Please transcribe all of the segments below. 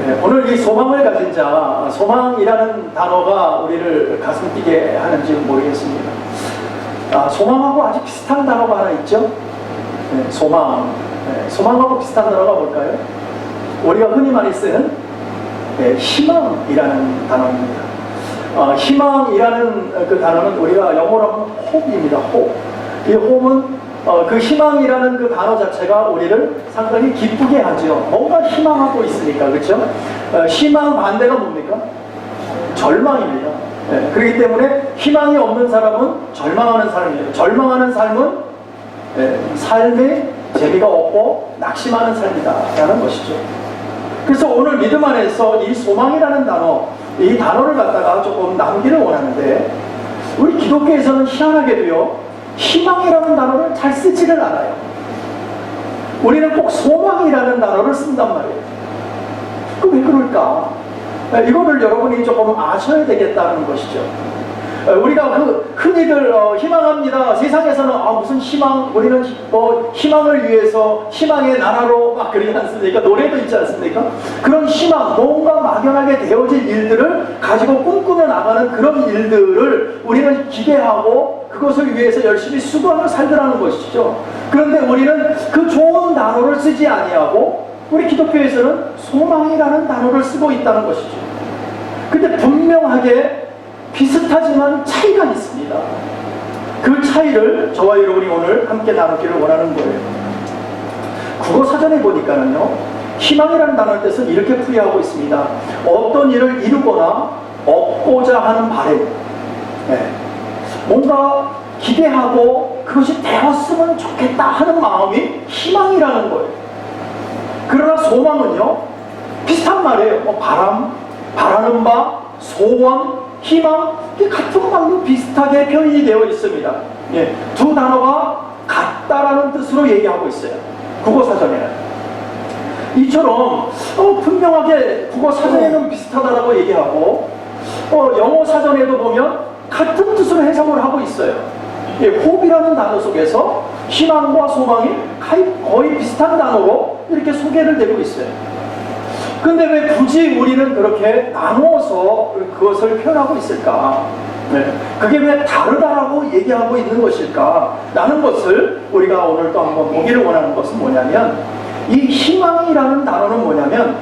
네, 오늘 이 소망을 가진 자, 소망이라는 단어가 우리를 가슴 뛰게 하는지 모르겠습니다. 소망하고 아주 비슷한 단어가 하나 있죠? 네, 소망. 네, 소망하고 비슷한 단어가 뭘까요? 우리가 흔히 많이 쓰는 희망이라는 단어입니다. 희망이라는 그 단어는 우리가 영어로 하면 hope입니다. hope. 이 hope은 그 희망이라는 그 단어 자체가 우리를 상당히 기쁘게 하죠. 뭔가 희망하고 있으니까, 그렇죠? 희망 반대가 뭡니까? 절망입니다. 네, 그렇기 때문에 희망이 없는 사람은 절망하는 사람이에요. 절망하는 삶은 삶에 재미가 없고 낙심하는 삶이다라는 것이죠. 그래서 오늘 믿음 안에서 이 소망이라는 단어, 이 단어를 갖다가 조금 나누기를 원하는데, 우리 기독교에서는 희한하게도요, 희망이라는 단어를 잘 쓰지를 않아요. 우리는 꼭 소망이라는 단어를 쓴단 말이에요. 그 왜 그럴까? 이거를 여러분이 조금 아셔야 되겠다는 것이죠. 우리가 흔히들 희망합니다. 세상에서는 무슨 희망, 우리는 희망을 위해서 희망의 나라로 막 그러지 않습니까? 노래도 있지 않습니까? 그런 희망, 뭔가 막연하게 되어질 일들을 가지고 꿈꾸며 나가는 그런 일들을 우리는 기대하고 그것을 위해서 열심히 수고하며 살더라는 것이죠. 그런데 우리는 그 좋은 단어를 쓰지 아니하고 우리 기독교에서는 소망이라는 단어를 쓰고 있다는 것이죠. 근데 분명하게 비슷하지만 차이가 있습니다. 그 차이를 저와 여러분이 오늘 함께 나누기를 원하는 거예요. 국어사전에 보니까는요, 희망이라는 단어의 뜻은 이렇게 풀이하고 있습니다. 어떤 일을 이루거나 얻고자 하는 바램, 뭔가 기대하고 그것이 되었으면 좋겠다 하는 마음이 희망이라는 거예요. 그러나 소망은요, 비슷한 말이에요. 바람, 바라는 바, 소원, 희망, 이게 같은 말로 비슷하게 표현이 되어 있습니다. 두 단어가 같다라는 뜻으로 얘기하고 있어요. 국어사전에는. 이처럼 분명하게 국어사전에는 비슷하다라고 얘기하고 영어 사전에도 보면 같은 뜻으로 해석을 하고 있어요. 호흡이라는 단어 속에서 희망과 소망이 거의 비슷한 단어로 이렇게 소개를 되고 있어요. 근데 왜 굳이 우리는 그렇게 나누어서 그것을 표현하고 있을까? 그게 왜 다르다라고 얘기하고 있는 것일까? 라는 것을 우리가 오늘 또 한번 보기를 원하는 것은 뭐냐면, 이 희망이라는 단어는 뭐냐면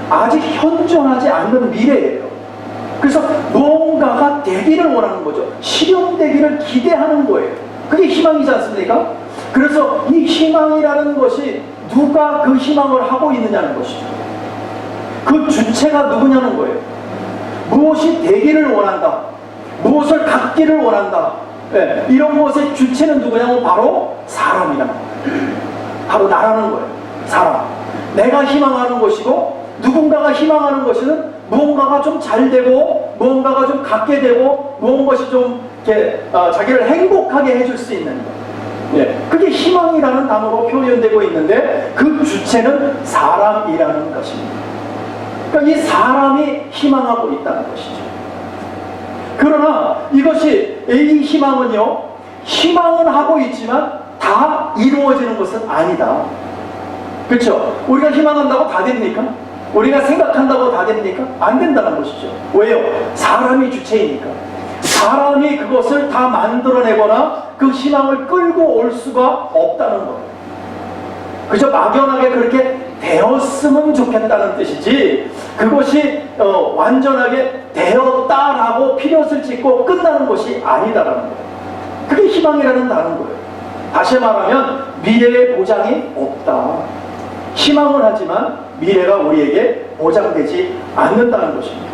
아직 현존하지 않는 미래예요. 그래서 무언가가 되기를 원하는 거죠. 실현되기를 기대하는 거예요. 그게 희망이지 않습니까? 그래서 이 희망이라는 것이 누가 그 희망을 하고 있느냐는 것이죠. 그 주체가 누구냐는 거예요. 무엇이 되기를 원한다, 무엇을 갖기를 원한다, 이런 것의 주체는 누구냐면 바로 사람이라는 거예요. 바로 나라는 거예요. 사람. 내가 희망하는 것이고, 누군가가 희망하는 것은 무언가가 좀 잘 되고, 무언가가 좀 갖게 되고, 무언가가 좀 이렇게 자기를 행복하게 해줄 수 있는 거예요. 그게 희망이라는 단어로 표현되고 있는데, 그 주체는 사람이라는 것입니다. 그러니까 이 사람이 희망하고 있다는 것이죠. 그러나 이것이, 이 희망은요, 희망은 하고 있지만 다 이루어지는 것은 아니다. 그렇죠? 우리가 희망한다고 다 됩니까? 우리가 생각한다고 다 됩니까? 안 된다는 것이죠. 왜요? 사람이 주체이니까. 사람이 그것을 다 만들어내거나 그 희망을 끌고 올 수가 없다는 거예요. 그저 막연하게 그렇게 되었으면 좋겠다는 뜻이지, 그것이 완전하게 되었다라고 피넛을 찍고 끝나는 것이 아니다라는 거예요. 그게 희망이라는 단어인 거예요. 다시 말하면 미래의 보장이 없다. 희망을 하지만 미래가 우리에게 보장되지 않는다는 것입니다.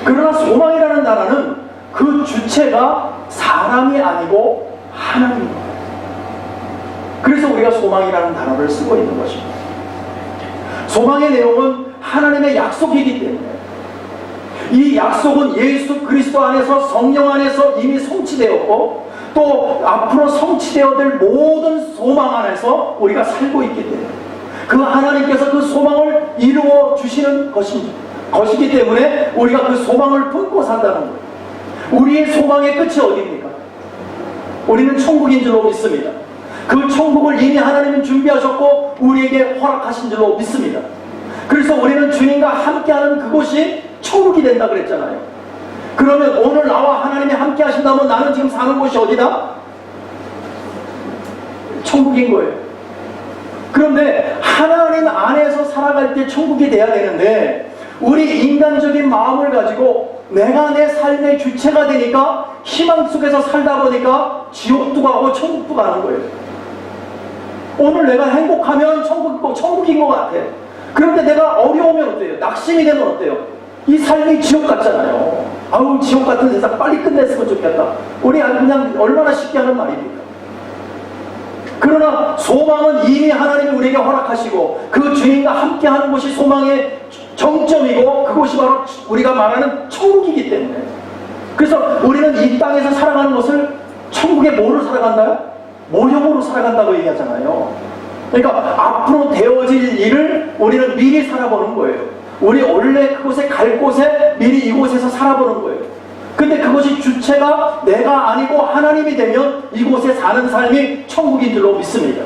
그러나 소망이라는 단어는 그 주체가 사람이 아니고 하나님입니다. 그래서 우리가 소망이라는 단어를 쓰고 있는 것입니다. 소망의 내용은 하나님의 약속이기 때문에, 이 약속은 예수 그리스도 안에서, 성령 안에서 이미 성취되었고, 또 앞으로 성취되어야 될 모든 소망 안에서 우리가 살고 있기 때문에, 그 하나님께서 그 소망을 이루어 주시는 것이기 때문에 우리가 그 소망을 품고 산다는 거예요. 우리의 소망의 끝이 어디입니까? 우리는 천국인 줄로 믿습니다. 그 천국을 이미 하나님은 준비하셨고 우리에게 허락하신 줄로 믿습니다. 그래서 우리는 주님과 함께하는 그곳이 천국이 된다 그랬잖아요. 그러면 오늘 나와 하나님이 함께 하신다면 나는 지금 사는 곳이 어디다? 천국인 거예요. 그런데 하나님 안에서 살아갈 때 천국이 돼야 되는데 우리 인간적인 마음을 가지고 내가 내 삶의 주체가 되니까 희망 속에서 살다 보니까 지옥도 가고 천국도 가는 거예요. 오늘 내가 행복하면 천국인 것 같아. 그런데 내가 어려우면 어때요? 낙심이 되면 어때요? 이 삶이 지옥 같잖아요. 아우, 지옥 같은 세상 빨리 끝냈으면 좋겠다. 우리 그냥 얼마나 쉽게 하는 말입니까? 그러나 소망은 이미 하나님이 우리에게 허락하시고 그 주님과 함께하는 곳이 소망의 정점이고 그곳이 바로 우리가 말하는 천국이기 때문에, 그래서 우리는 이 땅에서 살아가는 것을 천국의 뭐로 살아간다요? 모형으로 살아간다고 얘기하잖아요. 그러니까 앞으로 되어질 일을 우리는 미리 살아보는 거예요. 우리 원래 그곳에 갈 곳에 미리 이곳에서 살아보는 거예요. 근데 그것이 주체가 내가 아니고 하나님이 되면 이곳에 사는 삶이 천국인 줄로 믿습니다.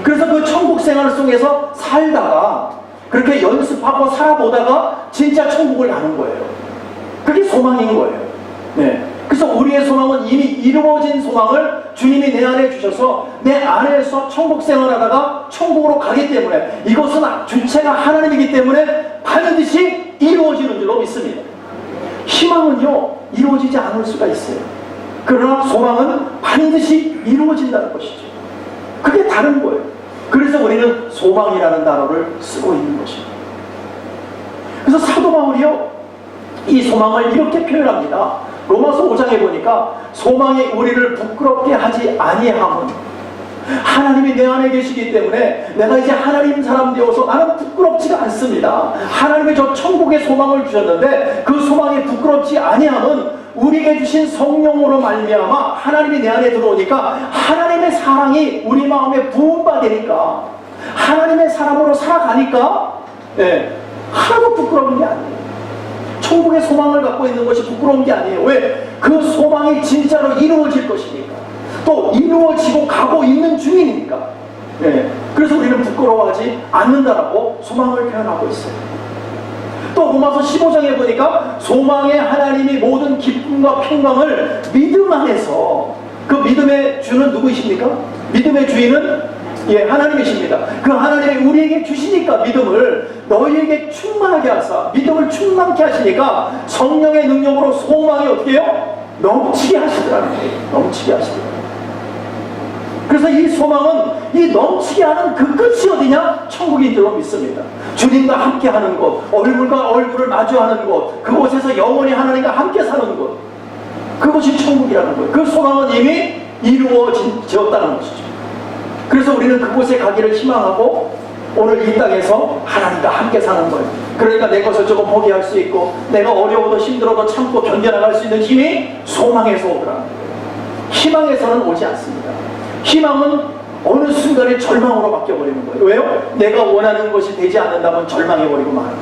그래서 그 천국 생활 속에서 살다가 그렇게 연습하고 살아보다가 진짜 천국을 가는 거예요. 그게 소망인 거예요. 네. 그래서 우리의 소망은 이미 이루어진 소망을 주님이 내 안에 주셔서 내 안에서 천국 생활하다가 천국으로 가기 때문에 이것은 주체가 하나님이기 때문에 반드시 이루어지는 줄로 믿습니다. 희망은요 이루어지지 않을 수가 있어요. 그러나 소망은 반드시 이루어진다는 것이죠. 그게 다른 거예요. 그래서 우리는 소망이라는 단어를 쓰고 있는 것입니다. 그래서 사도 바울이요 이 소망을 이렇게 표현합니다. 로마서 5장에 보니까 소망이 우리를 부끄럽게 하지 아니함은 하나님이 내 안에 계시기 때문에 내가 이제 하나님 사람 되어서 나는 부끄럽지가 않습니다. 하나님이 저 천국의 소망을 주셨는데 그 소망이 부끄럽지 아니함은 우리에게 주신 성령으로 말미암아 하나님이 내 안에 들어오니까 하나님의 사랑이 우리 마음에 부음받으니까 하나님의 사람으로 살아가니까 하나도 부끄러운 게 아니에요. 천국의 소망을 갖고 있는 것이 부끄러운 게 아니에요. 왜? 그 소망이 진짜로 이루어질 것이니까. 또 이루어지고 가고 있는 중이니까. 그래서 우리는 부끄러워하지 않는다라고 소망을 표현하고 있어요. 또 로마서 15장에 보니까 소망의 하나님이 모든 기쁨과 평강을 믿음 안에서, 그 믿음의 주는 누구이십니까? 믿음의 주인은 하나님이십니다. 그 하나님이 우리에게 주시니까 믿음을 너희에게 충만하게 하사 믿음을 충만케 하시니까 성령의 능력으로 소망이 어떻게 해요? 넘치게 하시더라는 거예요. 넘치게 하시더라고요. 그래서 이 소망은 이 넘치게 하는 그 끝이 어디냐? 천국인 줄로 믿습니다. 주님과 함께하는 곳, 얼굴과 얼굴을 마주하는 곳, 그곳에서 영원히 하나님과 함께 사는 곳, 그것이 천국이라는 거예요. 그 소망은 이미 이루어졌다는 것이죠. 그래서 우리는 그곳에 가기를 희망하고 오늘 이 땅에서 하나님과 함께 사는 거예요. 그러니까 내 것을 조금 포기할 수 있고 내가 어려워도 힘들어도 참고 견뎌나갈 수 있는 힘이 소망에서 오더라는 거예요. 희망에서는 오지 않습니다. 희망은 어느 순간에 절망으로 바뀌어버리는 거예요. 왜요? 내가 원하는 것이 되지 않는다면 절망해버리고 마는 거예요.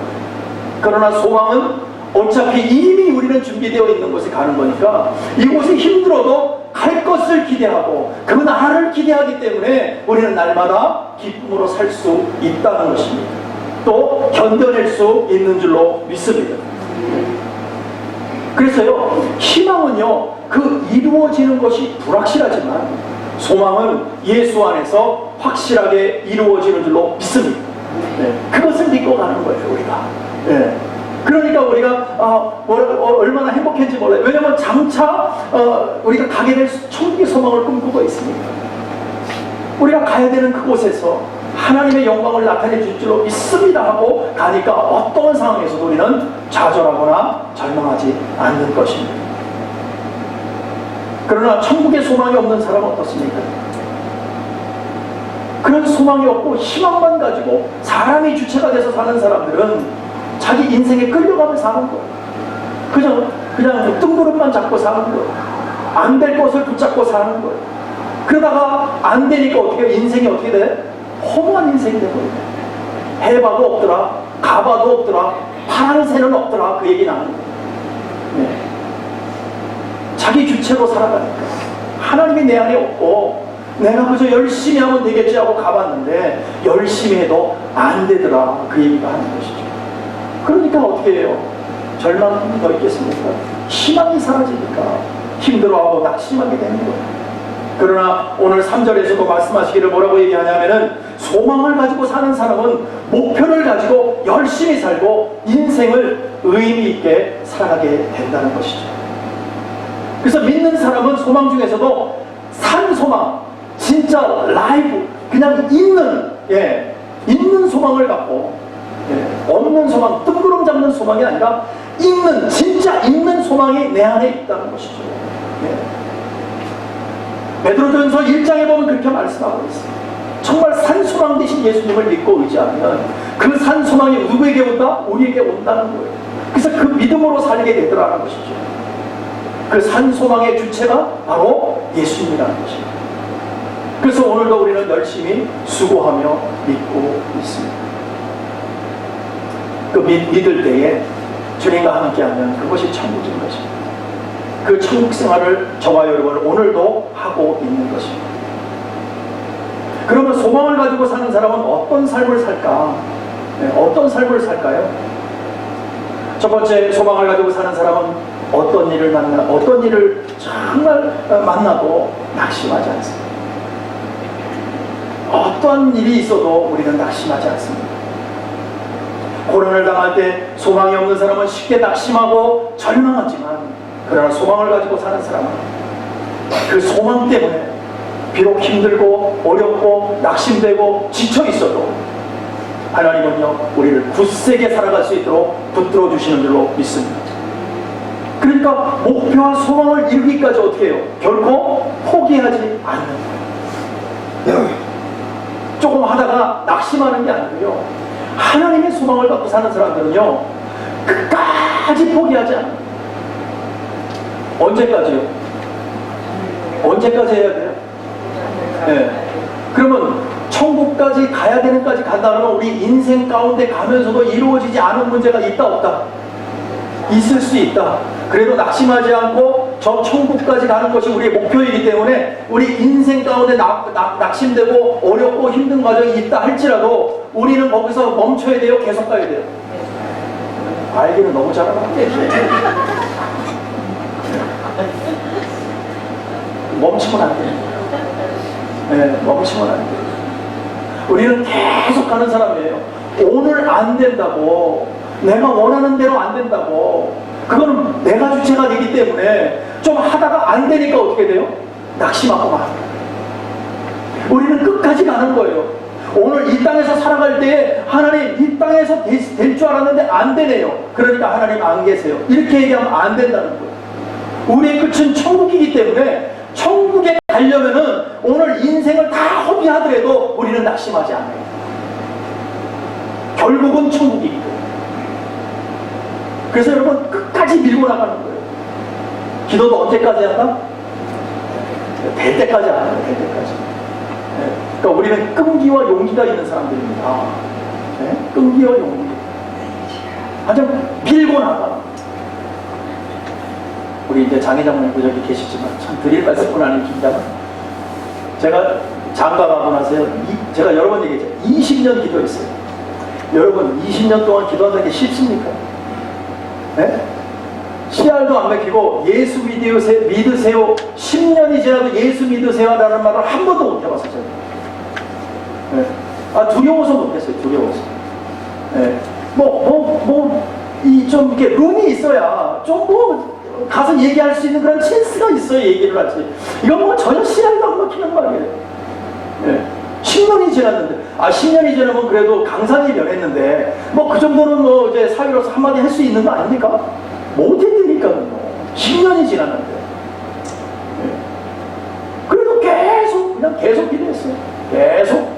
그러나 소망은 어차피 이미 우리는 준비되어 있는 곳에 가는 거니까 이곳이 힘들어도 갈 것을 기대하고 그 날을 기대하기 때문에 우리는 날마다 기쁨으로 살 수 있다는 것입니다. 또 견뎌낼 수 있는 줄로 믿습니다. 그래서요 희망은요 그 이루어지는 것이 불확실하지만 소망은 예수 안에서 확실하게 이루어지는 줄로 믿습니다. 그것을 믿고 가는 거예요 우리가. 그러니까 우리가 얼마나 행복한지 몰라요. 왜냐하면 장차 우리가 가게 될 천국의 소망을 꿈꾸고 있으니까. 우리가 가야 되는 그곳에서 하나님의 영광을 나타내 줄 줄로 믿습니다 하고 가니까 어떤 상황에서도 우리는 좌절하거나 절망하지 않는 것입니다. 그러나 천국의 소망이 없는 사람은 어떻습니까? 그런 소망이 없고 희망만 가지고 사람이 주체가 돼서 사는 사람들은 자기 인생에 끌려가며 사는 거예요. 그냥 뜬구름만 잡고 사는 거예요. 안 될 것을 붙잡고 사는 거예요. 그러다가 안 되니까 어떻게 해요? 인생이 어떻게 돼? 허무한 인생이 되거든요. 해봐도 없더라, 가봐도 없더라, 파란 새는 없더라, 그 얘기 나는 거예요. 자기 주체로 살아가니까 하나님이 내 안에 없고 내가 그저 열심히 하면 되겠지 하고 가봤는데 열심히 해도 안 되더라, 그 얘기가 하는 것이죠. 그러니까 어떻게 해요? 절망이 더 있겠습니까? 희망이 사라지니까 힘들어하고 낙심하게 되는 거예요. 그러나 오늘 3절에서도 말씀하시기를 뭐라고 얘기하냐면은, 소망을 가지고 사는 사람은 목표를 가지고 열심히 살고 인생을 의미 있게 살아가게 된다는 것이죠. 그래서 믿는 사람은 소망 중에서도 산 소망, 진짜 라이브, 그냥 있는 소망을 갖고, 없는 소망, 뜬구름 잡는 소망이 아니라 진짜 있는 소망이 내 안에 있다는 것이죠. 베드로전서 1장에 보면 그렇게 말씀하고 있습니다. 정말 산소망 되신 예수님을 믿고 의지하면 그 산소망이 누구에게 온다? 우리에게 온다는 거예요. 그래서 그 믿음으로 살게 되더라는 것이죠. 그 산소망의 주체가 바로 예수님이라는 것입니다. 그래서 오늘도 우리는 열심히 수고하며 믿고 있습니다. 그 믿을 때에 주님과 함께하면 그것이 천국인 것입니다. 그 천국 생활을 저와 여러분은 오늘도 하고 있는 것입니다. 그러면 소망을 가지고 사는 사람은 어떤 삶을 살까? 어떤 삶을 살까요? 첫 번째, 소망을 가지고 사는 사람은 어떤 일을 정말 만나도 낙심하지 않습니다. 어떤 일이 있어도 우리는 낙심하지 않습니다. 고난을 당할 때 소망이 없는 사람은 쉽게 낙심하고 절망하지만, 그러나 소망을 가지고 사는 사람은 그 소망 때문에 비록 힘들고 어렵고 낙심되고 지쳐 있어도 하나님은요, 우리를 굳세게 살아갈 수 있도록 붙들어 주시는 줄로 믿습니다. 그러니까 목표와 소망을 이루기까지 어떻게 해요? 결코 포기하지 않는 거예요. 조금 하다가 낙심하는 게 아니고요, 하나님의 소망을 갖고 사는 사람들은요, 끝까지 포기하지 않아요. 언제까지요? 언제까지 해야 돼요? 그러면 천국까지 가야 되는 까지 간다면 우리 인생 가운데 가면서도 이루어지지 않은 문제가 있다 없다? 있을 수 있다. 그래도 낙심하지 않고 저 천국까지 가는 것이 우리의 목표이기 때문에 우리 인생 가운데 낙심되고 어렵고 힘든 과정이 있다 할지라도 우리는 거기서 멈춰야 돼요? 계속 가야 돼요? 알기는 너무 잘하는데 멈추면 안 돼요. 멈추면 안 돼요. 우리는 계속 가는 사람이에요. 오늘 안 된다고, 내가 원하는 대로 안 된다고, 그거는 내가 주체가 되기 때문에 좀 하다가 안 되니까 어떻게 돼요? 낙심하고 말합니다. 우리는 끝까지 가는 거예요. 오늘 이 땅에서 살아갈 때에 하나님 이 땅에서 될 줄 알았는데 안 되네요. 그러니까 하나님 안 계세요. 이렇게 얘기하면 안 된다는 거예요. 우리의 끝은 천국이기 때문에 천국에 가려면은 오늘 인생을 다 허비하더라도 우리는 낙심하지 않아요. 결국은 천국이기 때문에. 그래서 여러분 끝까지 밀고 나가는 거예요. 기도도 언제까지 한다? 될 때까지 안 해요. 될 때까지. 그러니까 우리는 끈기와 용기가 있는 사람들입니다. 끈기와 용기. 아주 밀고 나가. 우리 이제 장회장님 저기 계시지만 참 드릴 말씀은 아닌 긴장은, 제가 장가가고 나서요, 제가 여러 번 얘기했죠. 20년 기도했어요. 여러분 20년 동안 기도한다는 게 쉽습니까? 씨알도 안 맥히고 예수 믿으세요 10년이 지나도 예수 믿으세요 라는 말을 한 번도 못 해봤어요. 두려워서 못했어요. 두려워서. 좀 이렇게 룸이 있어야 좀 가서 얘기할 수 있는 그런 찬스가 있어야 얘기를 하지. 이건 뭐 전혀 씨알도 안 막히는 말이에요. 10년이 지났는데, 10년이 지나면 그래도 강산이 변했는데, 그 정도는 이제 사회로서 한마디 할 수 있는 거 아닙니까? 못했으니까요. 10년이 지났는데. 그래도 계속 기도했어요. 계속.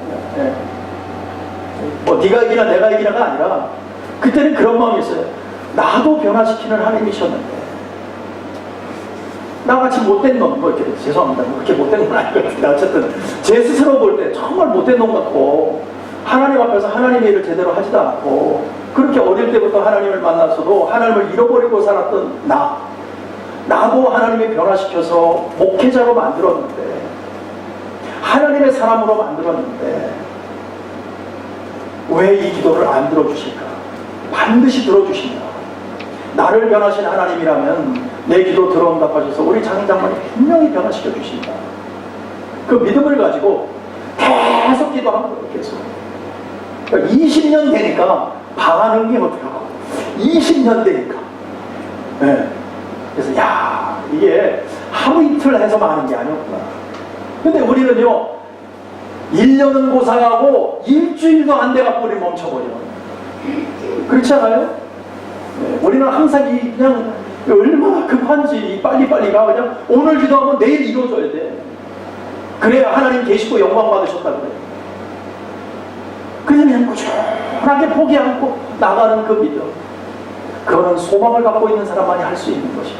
네가 이기나 내가 이기나가 아니라, 그때는 그런 마음이 있어요. 나도 변화시키는 하나님이셨는데, 나같이 못된 놈, 죄송합니다. 그렇게 못된 건 아닌 것 같은데, 어쨌든 제 스스로 볼 때 정말 못된 놈 같고, 하나님 앞에서 하나님의 일을 제대로 하지도 않고, 그렇게 어릴 때부터 하나님을 만났어도 하나님을 잃어버리고 살았던 나도 하나님이 변화시켜서 목회자로 만들었는데, 하나님의 사람으로 만들었는데 왜 이 기도를 안 들어주실까? 반드시 들어주신다. 나를 변하신 하나님이라면 내 기도 들어응답하셔서 우리 장인장만이 분명히 변화시켜 주신다. 그 믿음을 가지고 계속 기도한 거예요. 계속. 그러니까 20년 되니까 반응이 어떡하고 20년 되니까. 네. 그래서 야, 이게 하루 이틀 해서만 하는 게 아니었구나. 근데 우리는요 1년은 고사하고 일주일도 안 돼갖고 우리 멈춰버려. 그렇지 않아요? 네. 우리는 항상 그냥 얼마나 급한지 빨리빨리가 그냥 오늘 기도하면 내일 이루어져야 돼. 그래야 하나님 계시고 영광 받으셨다 그래. 그냥 꾸준하게 포기 않고 나가는 그 믿음, 그거는 소망을 갖고 있는 사람만이 할 수 있는 것이에요.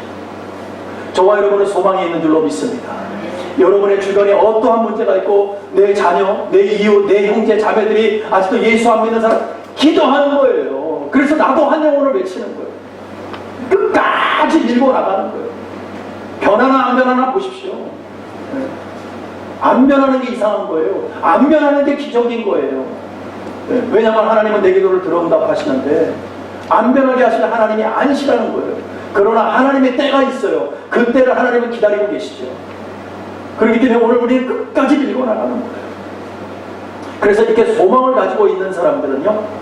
저와 여러분은 소망이 있는 줄로 믿습니다. 여러분의 주변에 어떠한 문제가 있고 내 자녀, 내 이웃, 내 형제, 자매들이 아직도 예수 안 믿는 사람 기도하는 거예요. 그래서 나도 한 영혼을 외치는 거예요. 끝까지 밀고 나가는 거예요. 변하나 안 변하나 보십시오. 안 변하는 게 이상한 거예요. 안 변하는 게 기적인 거예요. 왜냐하면 하나님은 내 기도를 들어응답하시는데 안 변하게 하시는 하나님이 아니시라는 거예요. 그러나 하나님의 때가 있어요. 그 때를 하나님은 기다리고 계시죠. 그렇기 때문에 오늘 우리는 끝까지 밀고 나가는 거예요. 그래서 이렇게 소망을 가지고 있는 사람들은요,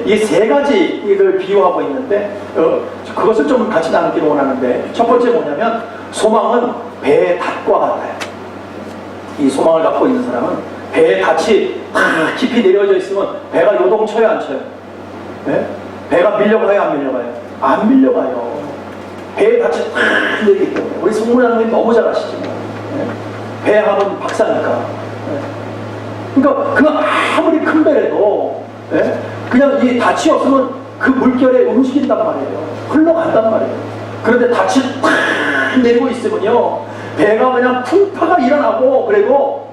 이 세 가지를 비유하고 있는데 그것을 좀 같이 나누기를 원하는데, 첫 번째 뭐냐면 소망은 배의 닷과 같아요. 이 소망을 갖고 있는 사람은 배에 닷이 깊이 내려져 있으면 배가 요동쳐요, 안 쳐요? 네? 배가 밀려가요, 안 밀려가요? 안 밀려가요. 배에 닷이 내리기 때문에. 우리 성문장님 너무 잘 아시지만, 네? 배 하면 박사니까. 네? 그러니까 그 아무리 큰 배라도, 네? 그냥 이 닷이 없으면 그 물결에 움직인단 말이에요. 흘러간단 말이에요. 그런데 닷이 내리고 있으면요, 배가 그냥 풍파가 일어나고 그리고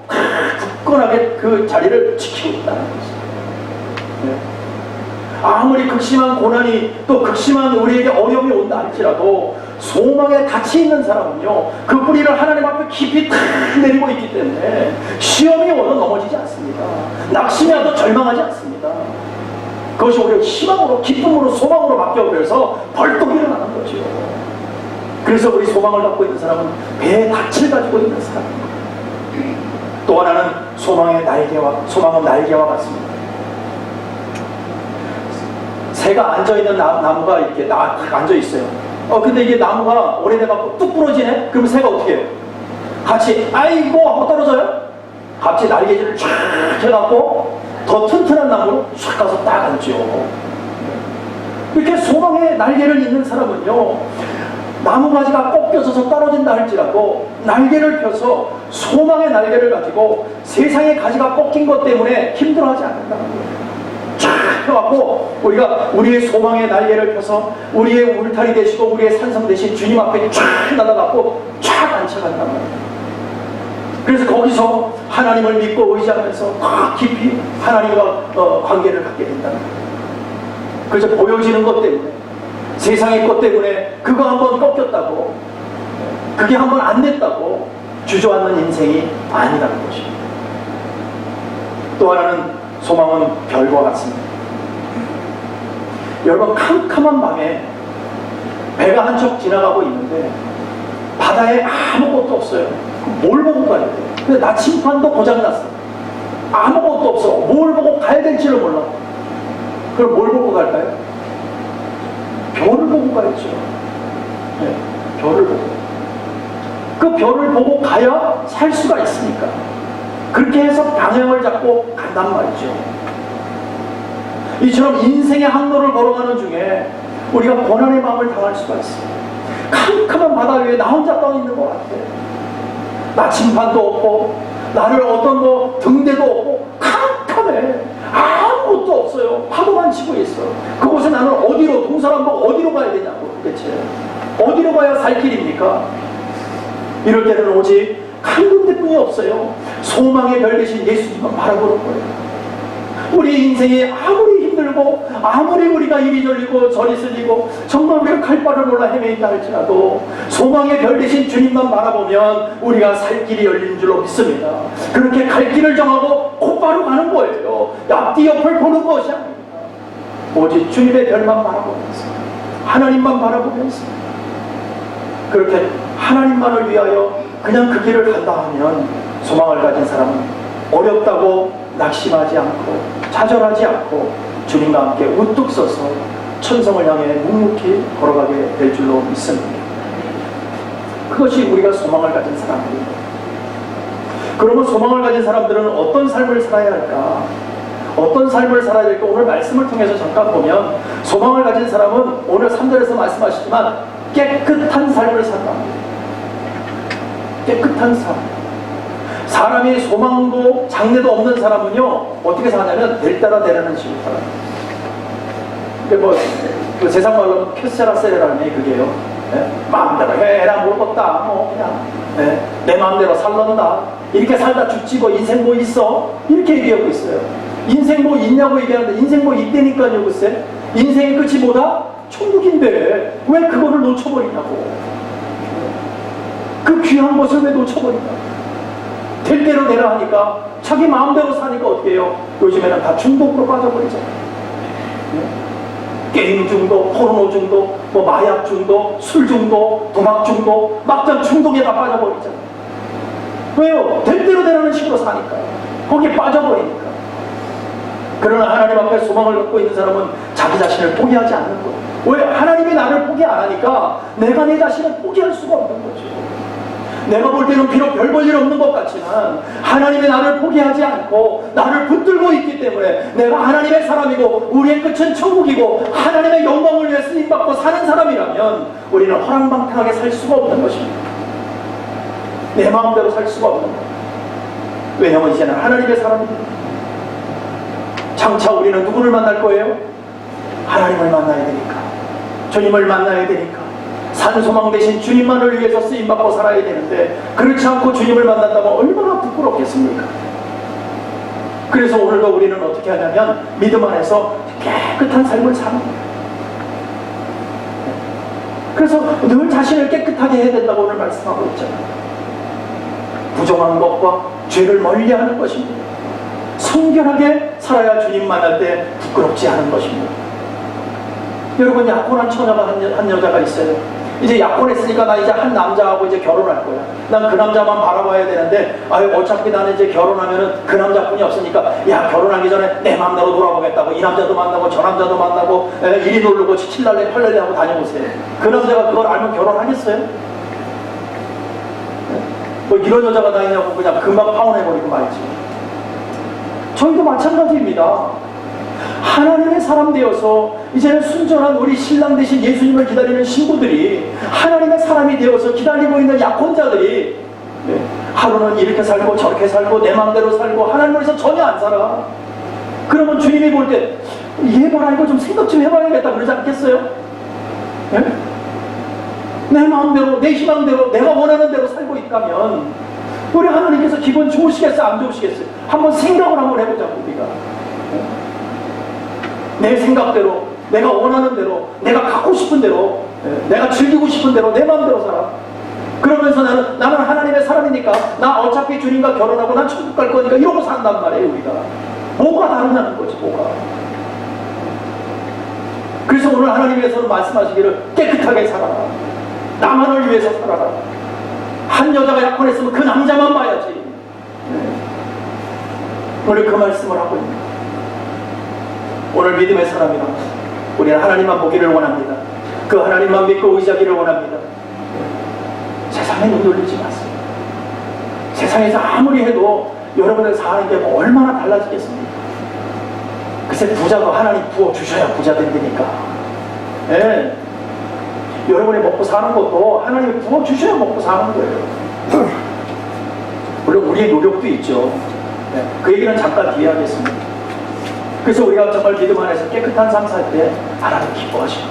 굳건하게 그 자리를 지키고 있다는 거죠. 네. 아무리 극심한 고난이 또 극심한 우리에게 어려움이 온다 할지라도 소망에 닫혀 있는 사람은요, 그 뿌리를 하나님 앞에 깊이 탁 내리고 있기 때문에 시험이 오도 넘어지지 않습니다. 낙심이 와도 절망하지 않습니다. 그것이 오히려 희망으로, 기쁨으로, 소망으로 바뀌어버려서 벌떡 일어나는 거죠. 그래서 우리 소망을 갖고 있는 사람은 배에 닻을 가지고 있는 사람입니다. 또 하나는 소망은 날개와 같습니다. 새가 앉아있는 나무가 이렇게 딱 앉아있어요. 근데 이게 나무가 오래돼갖고 뚝 부러지네? 그럼 새가 어떻게 해요? 같이 아이고 하고 떨어져요? 같이 날개질을 쫙 해갖고 더 튼튼한 나무로 쫙 가서 딱 앉죠. 이렇게 소망의 날개를 잇는 사람은요, 나무가지가 꺾여서 떨어진다 할지라도 날개를 펴서 소망의 날개를 가지고 세상의 가지가 꺾인 것 때문에 힘들어하지 않는다는 거예요. 쫙 펴갖고 우리가 우리의 소망의 날개를 펴서 우리의 울타리 되시고 우리의 산성 되신 주님 앞에 쫙 날아가고 쫙 앉혀간단 말이에요. 그래서 거기서 하나님을 믿고 의지하면서 깊이 하나님과 관계를 갖게 된다는 거예요. 그래서 보여지는 것 때문에, 세상의 것 때문에 그거 한번 꺾였다고, 그게 한번 안 됐다고 주저앉는 인생이 아니라는 것입니다. 또 하나는 소망은 별과 같습니다. 여러분, 캄캄한 밤에 배가 한 척 지나가고 있는데 바다에 아무것도 없어요. 뭘 보고 가야 돼요? 근데 나침판도 고장났어. 아무것도 없어. 뭘 보고 가야 될지를 몰라. 그럼 뭘 보고 갈까요? 별을 보고 가야죠. 네, 별을 보고. 그 별을 보고 가야 살 수가 있으니까. 그렇게 해서 방향을 잡고 간단 말이죠. 이처럼 인생의 항로를 걸어가는 중에 우리가 고난의 마음을 당할 수가 있어요. 캄캄한 바다 위에 나 혼자 떠 있는 것 같아. 나침판도 없고 나를 어떤 등대도 없고 캄캄해. 아무것도 없어요. 파도만 치고 있어. 그곳에 나는 어디로, 동서남북 어디로 가야 되냐고. 도대체 어디로 가야 살 길입니까? 이럴 때는 오직 한 군데뿐이 없어요. 소망의 별 되신 예수님만 바라보는 거예요. 우리 인생이 아무리 힘들고 힘들고 아무리 우리가 이리 저리고 저리 쓸리고 정말 우리가 갈 바를 몰라 헤매있다 할지라도 소망의 별 대신 주님만 바라보면 우리가 살 길이 열리는 줄로 믿습니다. 그렇게 갈 길을 정하고 곧바로 가는 거예요. 앞뒤 옆을 보는 것이 아닙니다. 오직 주님의 별만 바라보면서 하나님만 바라보면서 그렇게 하나님만을 위하여 그냥 그 길을 간다 하면 소망을 가진 사람은 어렵다고 낙심하지 않고 좌절하지 않고 주님과 함께 우뚝 서서 천성을 향해 묵묵히 걸어가게 될 줄로 믿습니다. 그것이 우리가 소망을 가진 사람들입니다. 그러면 소망을 가진 사람들은 어떤 삶을 살아야 할까? 어떤 삶을 살아야 될까? 오늘 말씀을 통해서 잠깐 보면 소망을 가진 사람은 오늘 3절에서 말씀하시지만 깨끗한 삶을 산다. 깨끗한 삶. 사람이 소망도 장래도 없는 사람은요 어떻게 사냐면 될 따라 되라는 식으로 살아요. 뭐 그 세상 말로 쾌세라세라니 그게요. 네? 마음대로 해라 모르겠다 뭐 그냥 네? 내 마음대로 살런다 이렇게 살다 죽지 뭐 인생 뭐 있어 이렇게 얘기하고 있어요. 인생 뭐 있냐고 얘기하는데 인생 뭐 있다니까요. 글쎄 인생의 끝이 뭐다? 천국인데 왜 그거를 놓쳐버리냐고. 그 귀한 것을 왜 놓쳐버리냐고. 될 대로 되라 하니까 자기 마음대로 사니까 어떻게 해요? 요즘에는 다 중독으로 빠져버리잖아요. 게임 중독, 포르노 중독, 뭐 마약 중독, 술 중독, 도박 중독, 막장 중독에 다 빠져버리잖아요. 왜요? 될 대로 되라는 식으로 사니까요. 거기에 빠져버리니까. 그러나 하나님 앞에 소망을 갖고 있는 사람은 자기 자신을 포기하지 않는 거예요. 왜? 하나님이 나를 포기 안 하니까 내가 내 자신을 포기할 수가 없는 거죠. 내가 볼 때는 비록 별 볼 일 없는 것 같지만 하나님이 나를 포기하지 않고 나를 붙들고 있기 때문에 내가 하나님의 사람이고 우리의 끝은 천국이고 하나님의 영광을 위해 쓰임받고 사는 사람이라면 우리는 허랑방탕하게 살 수가 없는 것입니다. 내 마음대로 살 수가 없는 거예요. 왜냐하면 이제는 하나님의 사람입니다. 장차 우리는 누구를 만날 거예요? 하나님을 만나야 되니까, 주님을 만나야 되니까 산소망 대신 주님만을 위해서 쓰임받고 살아야 되는데 그렇지 않고 주님을 만난다면 얼마나 부끄럽겠습니까? 그래서 오늘도 우리는 어떻게 하냐면 믿음 안에서 깨끗한 삶을 사는 거예요. 그래서 늘 자신을 깨끗하게 해야 된다고 오늘 말씀하고 있잖아요. 부정한 것과 죄를 멀리하는 것입니다. 성결하게 살아야 주님 만날 때 부끄럽지 않은 것입니다. 여러분, 약혼한 처녀가 한 여자가 있어요. 이제 약혼했으니까 나 이제 한 남자하고 이제 결혼할 거야. 난 그 남자만 바라봐야 되는데 어차피 나는 이제 결혼하면은 그 남자뿐이 없으니까 야, 결혼하기 전에 내 마음대로 돌아보겠다고 이 남자도 만나고 저 남자도 만나고 이리 누르고 칠날래 팔날래 하고 다녀보세요. 그 남자가 그걸 알면 결혼하겠어요? 뭐 이런 여자가 다 있냐고 그냥 금방 파혼해버리고 말이지. 저희도 마찬가지입니다. 하나님의 사람 되어서 이제는 순전한 우리 신랑 되신 예수님을 기다리는 신부들이 하나님의 사람이 되어서 기다리고 있는 약혼자들이 하루는 이렇게 살고 저렇게 살고 내 마음대로 살고 하나님을 위해서 전혀 안 살아. 그러면 주님이 볼 때 얘 봐라 이거 좀 생각 좀 해봐야겠다 그러지 않겠어요? 네? 내 마음대로 내 희망대로 내가 원하는 대로 살고 있다면 우리 하나님께서 기분 좋으시겠어요? 안 좋으시겠어요? 한번 생각을 한번 해보자고 우리가. 내 생각대로 내가 원하는 대로 내가 갖고 싶은 대로 내가 즐기고 싶은 대로 내 마음대로 살아. 그러면서 나는 하나님의 사람이니까 나 어차피 주님과 결혼하고 난 천국 갈 거니까 이러고 산단 말이에요. 우리가 뭐가 다르냐는 거지. 뭐가. 그래서 오늘 하나님께서는 말씀하시기를 깨끗하게 살아라. 나만을 위해서 살아라. 한 여자가 약혼했으면 그 남자만 봐야지. 오늘 그 말씀을 하고 있는 거예요. 오늘 믿음의 사람이라 우리는 하나님만 보기를 원합니다. 그 하나님만 믿고 의지하기를 원합니다. 세상에 눈 돌리지 마세요. 세상에서 아무리 해도 여러분들 사는 게 뭐 얼마나 달라지겠습니까? 글쎄 부자도 하나님 부어주셔야 부자 된다니까. 예. 여러분이 먹고 사는 것도 하나님이 부어주셔야 먹고 사는 거예요. 물론 우리의 노력도 있죠. 예. 그 얘기는 잠깐 뒤에 하겠습니다. 그래서 우리가 정말 믿음 안에서 깨끗한 삶 살 때 하나님 기뻐하시고,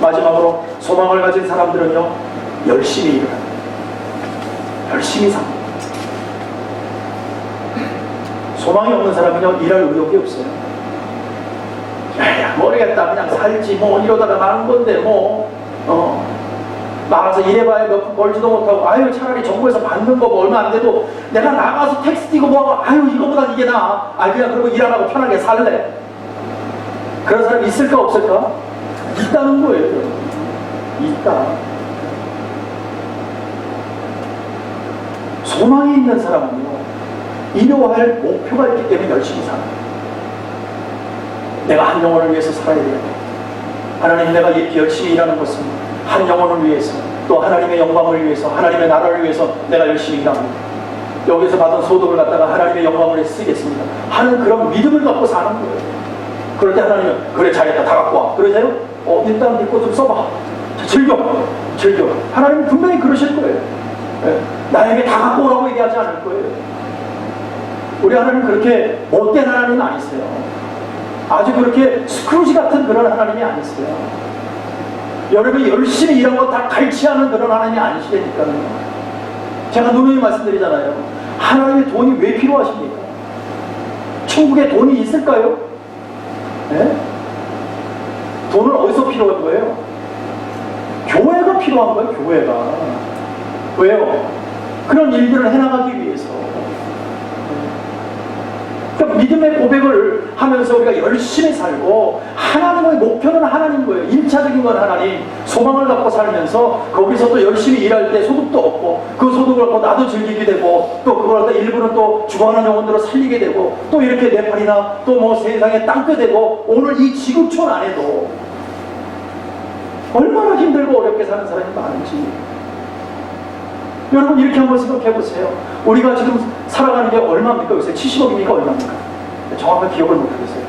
마지막으로 소망을 가진 사람들은요 열심히 일을 합니다. 열심히 삽니다. 소망이 없는 사람은요 일할 의욕이 없어요. 에야 모르겠다 그냥 살지 뭐 이러다가 나는 건데 뭐 나가서 일해봐야 몇 푼 벌지도 못하고 아유 차라리 정부에서 받는 거 뭐 얼마 안 돼도 내가 나가서 택시 뛰고 뭐하고 아유 이거보다 이게 나아 그냥 그러고 일 안 하고 편하게 살래. 그런 사람 있을까 없을까? 있다는 거예요. 있다. 소망이 있는 사람은요 이루어할 목표가 있기 때문에 열심히 살아요. 내가 한 영혼을 위해서 살아야 돼요. 하나님 내가 이렇게 열심히 일하는 것은 한 영혼을 위해서 또 하나님의 영광을 위해서 하나님의 나라를 위해서 내가 열심히 일합니다. 여기서 받은 소득을 갖다가 하나님의 영광을 위해서 쓰겠습니다 하는 그런 믿음을 갖고 사는 거예요. 그럴 때 하나님은 그래 잘했다 다 갖고 와 그러세요? 일단 믿고 좀 써봐. 즐겨. 하나님은 분명히 그러실 거예요. 나에게 다 갖고 오라고 얘기하지 않을 거예요. 우리 하나님은 그렇게 못된 하나님은 아니세요. 아주 그렇게 스크루지 같은 그런 하나님이 아니세요. 여러분이 열심히 일한 거 다 갈취하는 그런 하나님이 아니시다니까요. 제가 누누이 말씀드리잖아요. 하나님의 돈이 왜 필요하십니까? 천국에 돈이 있을까요? 네? 돈은 어디서 필요한 거예요? 교회가 필요한 거예요. 교회가. 왜요? 그런 일들을 해나가기 위해서. 그러니까 믿음의 고백을 하면서 우리가 열심히 살고 하나님의 목표는 하나님 거예요. 1차적인 건 하나님. 소망을 갖고 살면서 거기서 또 열심히 일할 때 소득도 얻고 그 소득을 갖고 나도 즐기게 되고 또 그걸 갖다 일부는 또 죽어가는 영혼들을 살리게 되고 또 이렇게 네팔이나 또 뭐 세상에 땅끝 되고 오늘 이 지구촌 안에도 얼마나 힘들고 어렵게 사는 사람이 많은지 여러분 이렇게 한번 생각해 보세요. 우리가 지금 살아가는 게 얼마입니까? 요새 70억입니까? 얼마입니까? 정확한 기억을 못하겠어요.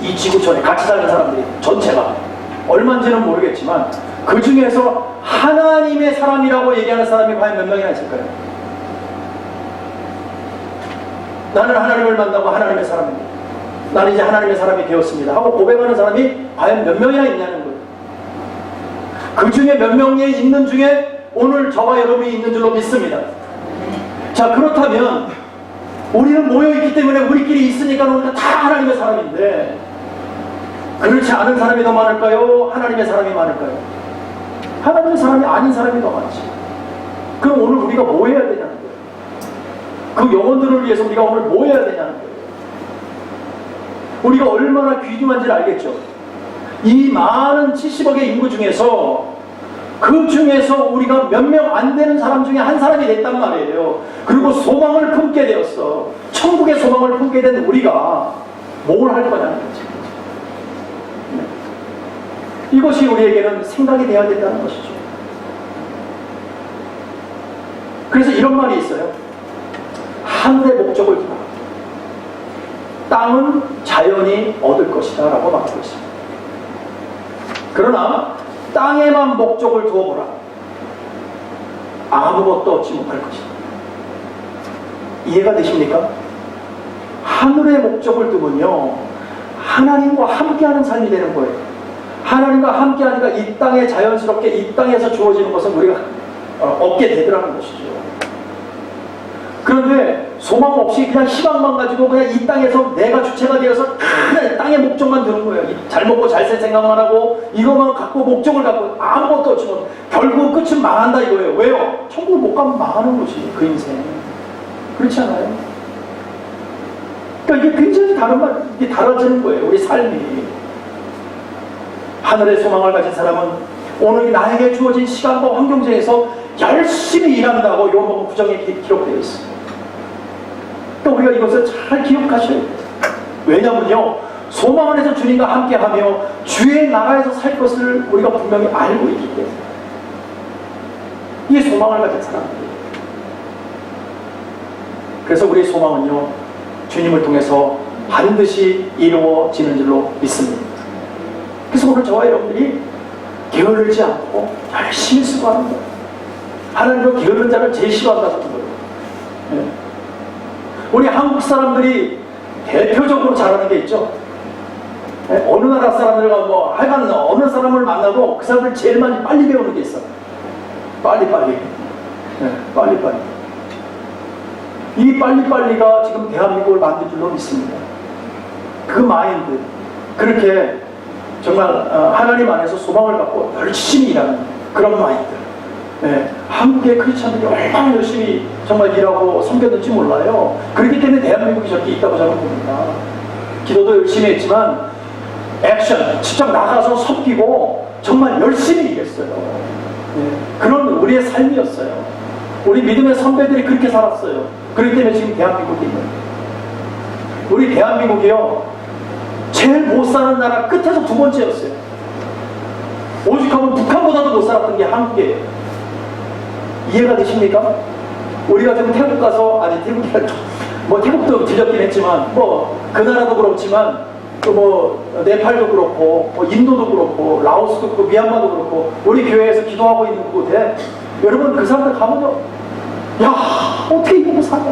이 지구촌에 같이 사는 사람들이 전체가 얼마인지는 모르겠지만 그 중에서 하나님의 사람이라고 얘기하는 사람이 과연 몇 명이나 있을까요? 나는 하나님을 만나고 하나님의 사람입니다. 나는 이제 하나님의 사람이 되었습니다 하고 고백하는 사람이 과연 몇 명이나 있냐는 거예요. 그 중에 몇 명이 있는 중에 오늘 저와 여러분이 있는 줄로 믿습니다. 자 그렇다면 우리는 모여있기 때문에 우리끼리 있으니까 우리가 다 하나님의 사람인데 그렇지 않은 사람이 더 많을까요? 하나님의 사람이 많을까요? 하나님의 사람이 아닌 사람이 더 많지. 그럼 오늘 우리가 뭐 해야 되냐는 거예요. 그 영혼들을 위해서 우리가 오늘 뭐 해야 되냐는 거예요. 우리가 얼마나 귀중한지를 알겠죠. 이 많은 70억의 인구 중에서 그 중에서 우리가 몇 명 안 되는 사람 중에 한 사람이 됐단 말이에요. 그리고 소망을 품게 되었어. 천국의 소망을 품게 된 우리가 뭘 할 거냐는 거지. 이것이 우리에게는 생각이 되어야 된다는 것이죠. 그래서 이런 말이 있어요. 하늘의 목적을 두라. 땅은 자연이 얻을 것이다 라고 말하고 있습니다. 그러나 땅에만 목적을 두어보라. 아무것도 얻지 못할 것이다. 이해가 되십니까? 하늘의 목적을 두면요 하나님과 함께하는 삶이 되는 거예요. 하나님과 함께하니까 이 땅에 자연스럽게 이 땅에서 주어지는 것은 우리가 얻게 되더라는 것이죠. 그런데 소망 없이 그냥 희망만 가지고 그냥 이 땅에서 내가 주체가 되어서 그냥 땅의 목적만 드는 거예요. 잘 먹고 잘 살 생각만 하고 이것만 갖고 목적을 갖고 아무것도 없이 뭐 결국 끝은 망한다 이거예요. 왜요? 천국을 못 가면 망하는 거지 그 인생. 그렇지 않아요? 그러니까 이게 굉장히 이게 달라지는 거예요. 우리 삶이. 하늘의 소망을 가진 사람은 오늘 나에게 주어진 시간과 환경 중에서 열심히 일한다고 요한복음 9장에 기록되어 있습니다. 또 우리가 이것을 잘 기억하셔야 돼요. 왜냐면요 소망 안에서 주님과 함께하며 주의 나라에서 살 것을 우리가 분명히 알고 있기 때문에 이게 소망을 가진 사람들이에요. 그래서 우리의 소망은요 주님을 통해서 반드시 이루어지는 줄로 믿습니다. 그래서 오늘 저와 여러분들이 게으르지 않고 열심히 수고하는 거예요. 하나님은 게으른 자를 제일 싫어한다는 거예요. 네. 우리 한국 사람들이 대표적으로 잘하는 게 있죠. 네. 어느 나라 사람들과 뭐 하여간 어느 사람을 만나도 그 사람들 제일 많이 빨리 배우는 게 있어요. 빨리빨리. 네. 빨리빨리. 이 빨리빨리가 지금 대한민국을 만들 줄로 믿습니다. 그 마인드, 그렇게 정말 하나님 안에서 소망을 갖고 열심히 일하는 그런 마인드. 네, 한국의 크리스천들이 얼마나 열심히 정말 일하고 섬겼는지 몰라요. 그렇기 때문에 대한민국이 저렇게 있다고 저는 봅니다. 기도도 열심히 했지만 액션, 직접 나가서 섬기고 정말 열심히 일했어요. 네, 그런 우리의 삶이었어요. 우리 믿음의 선배들이 그렇게 살았어요. 그렇기 때문에 지금 대한민국이 있는 거예요. 우리 대한민국이요, 제일 못 사는 나라 끝에서 두 번째였어요. 오죽하면 북한보다도 못 살았던 게 한국이에요. 이해가 되십니까? 우리가 지금 태국 가서, 아니 태국이라 뭐 태국도 들렸긴 했지만 뭐 그 나라도 그렇지만 또 뭐 네팔도 그렇고 뭐 인도도 그렇고 라오스도 그렇고 미얀마도 그렇고 우리 교회에서 기도하고 있는 곳에 여러분 그 사람들 가면요, 야 어떻게 이러고 사냐,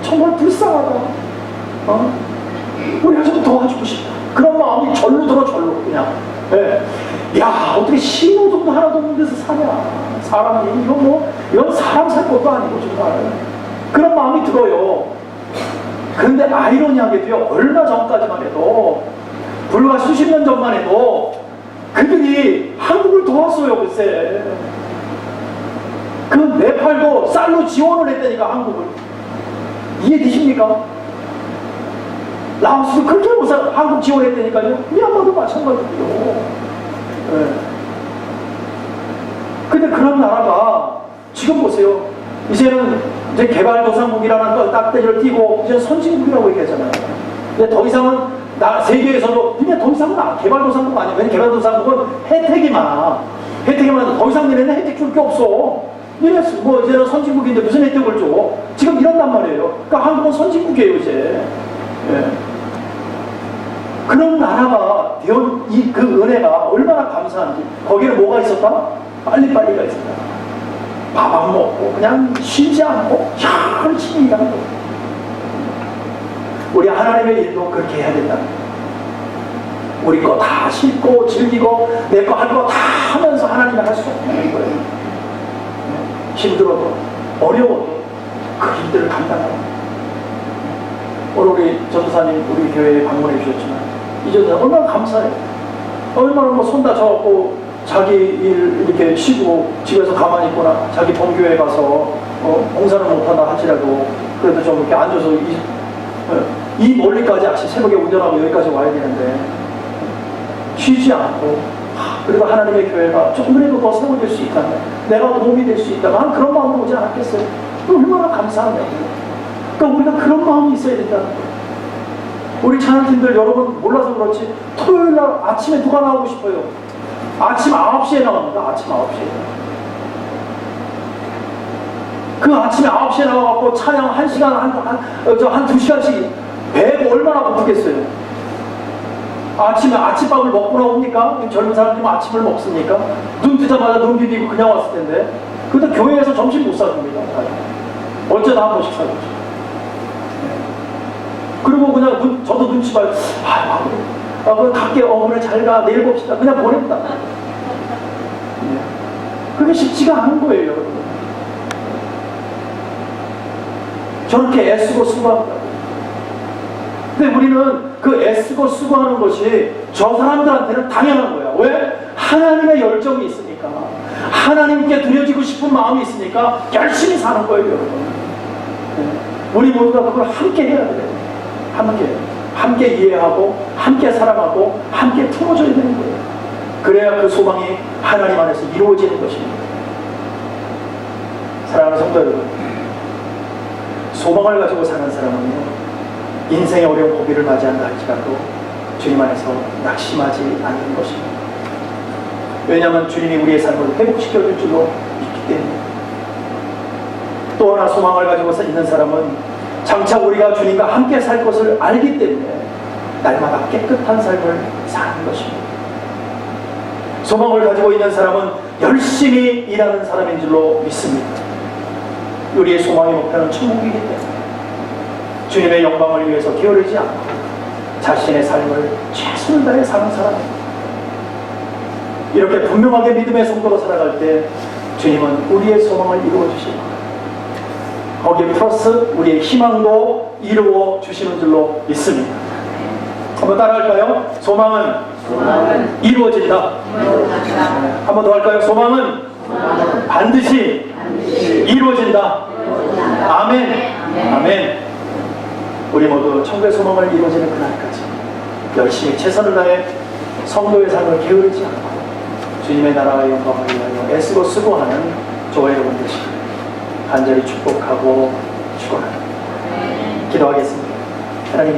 정말 불쌍하다, 우리가 좀 도와주고 싶다, 그런 마음이 절로 들어 절로 그냥. 네. 야 어떻게 신호등도 하나도 없는 데서 사냐, 사람이 이건 사람 살 것도 아니고 정말 그런 마음이 들어요. 그런데 아이러니하게도요, 얼마 전까지만 해도, 불과 수십 년 전만 해도 그들이 한국을 도왔어요. 글쎄 그 네팔도 쌀로 지원을 했다니까, 한국을. 이해되십니까? 라오스도 그렇게 못살 한국 지원했다니까요. 미얀마도 마찬가지고요. 네. 근데 그런 나라가 지금 보세요, 이제는 이제 개발도상국이라는 딱대기를 띄고 이제 선진국이라고 얘기하잖아요. 근데 더 이상은 세계에서도 근데 더 이상은 개발도상국 아니야. 왜냐면 개발도상국은 혜택이 많아. 혜택이 많아. 더 이상 얘네는 혜택 줄 게 없어. 얘네 뭐 이제는 선진국인데 무슨 혜택을 줘? 지금 이런단 말이에요. 그러니까 한국은 선진국이에요 이제. 예. 그런 나라가 되어 그 은혜가 얼마나 감사한지. 거기는 뭐가 있었다? 빨리빨리가 있었다. 밥 안 먹고 그냥 쉬지 않고 열심히 일하는 거예요. 우리 하나님의 일도 그렇게 해야 된다. 우리 거 다 싣고 즐기고 내 거 할 거 다 하면서 하나님이 할 수 없는 거예요. 힘들어도 어려워도 그 일들을 감당하고. 오늘 우리 전도사님 우리 교회에 방문해 주셨지만 이 전도사 얼마나 감사해요. 얼마나 뭐 손 다쳐갖고 자기 일 이렇게 쉬고 집에서 가만히 있거나 자기 본교회 가서 봉사를 못한다 할지라도 그래도 좀 이렇게 앉아서 이 멀리까지 아침 새벽에 운전하고 여기까지 와야 되는데 쉬지 않고 그래도 하나님의 교회가 조금이라도 더 세워질 수 있다면, 내가 도움이 될 수 있다면 그런 마음으로 오지 않았겠어요? 얼마나 감사하냐고. 그러니까 우리가 그런 마음이 있어야 된다는 거예요. 우리 찬양팀들 여러분 몰라서 그렇지 토요일날 아침에 누가 나오고 싶어요? 아침 9시에 나옵니다. 아침 9시에. 그 아침에 9시에 나와갖고 찬양 1시간, 한 2시간씩 배가 얼마나 고프겠어요? 아침에 아침밥을 먹고 나옵니까? 젊은 사람들은 아침을 먹습니까? 눈 뜨자마자 눈 비비고 그냥 왔을 텐데. 근데 교회에서 점심 못 사줍니다. 어쩌다 한 번씩 사주죠. 그리고 그냥 저도 눈치 봐요. 그럼 갈게. 오늘 잘 가. 내일 봅시다. 그냥 보냅니다. 그게 쉽지가 않은 거예요, 여러분. 저렇게 애쓰고 수고합니다. 근데 우리는 그 애쓰고 수고하는 것이 저 사람들한테는 당연한 거야. 왜? 하나님의 열정이 있으니까. 하나님께 드려지고 싶은 마음이 있으니까 열심히 사는 거예요, 여러분. 우리 모두가 그걸 함께 해야 돼요. 함께 이해하고 함께 사랑하고 함께 품어줘야 되는 거예요. 그래야 그 소망이 하나님 안에서 이루어지는 것입니다. 사랑하는 성도 여러분, 소망을 가지고 사는 사람은요, 인생의 어려운 고비를 맞이한다 할지라도 주님 안에서 낙심하지 않는 것입니다. 왜냐하면 주님이 우리의 삶을 회복시켜줄 줄로 믿기 때문에. 또 하나 소망을 가지고 있는 사람은 장차 우리가 주님과 함께 살 것을 알기 때문에 날마다 깨끗한 삶을 사는 것입니다. 소망을 가지고 있는 사람은 열심히 일하는 사람인 줄로 믿습니다. 우리의 소망의 목표는 천국이기 때문에 주님의 영광을 위해서 게으르지 않고 자신의 삶을 최선을 다해 사는 사람입니다. 이렇게 분명하게 믿음의 성도로 살아갈 때 주님은 우리의 소망을 이루어 주십니다. 거기에 플러스 우리의 희망도 이루어 주시는 줄로 믿습니다. 한번 따라할까요? 소망은 이루어진다. 한 번 더 할까요? 소망은 반드시 이루어진다. 아멘. 아멘. 우리 모두 천국의 소망을 이루어지는 그날까지 열심히 최선을 다해 성도의 삶을 게으르지 않고 주님의 나라와 영광을 위하여 애쓰고 수고하는 저와 여러분 되시길 간절히 축복하고 축원합니다. 기도하겠습니다. 하나님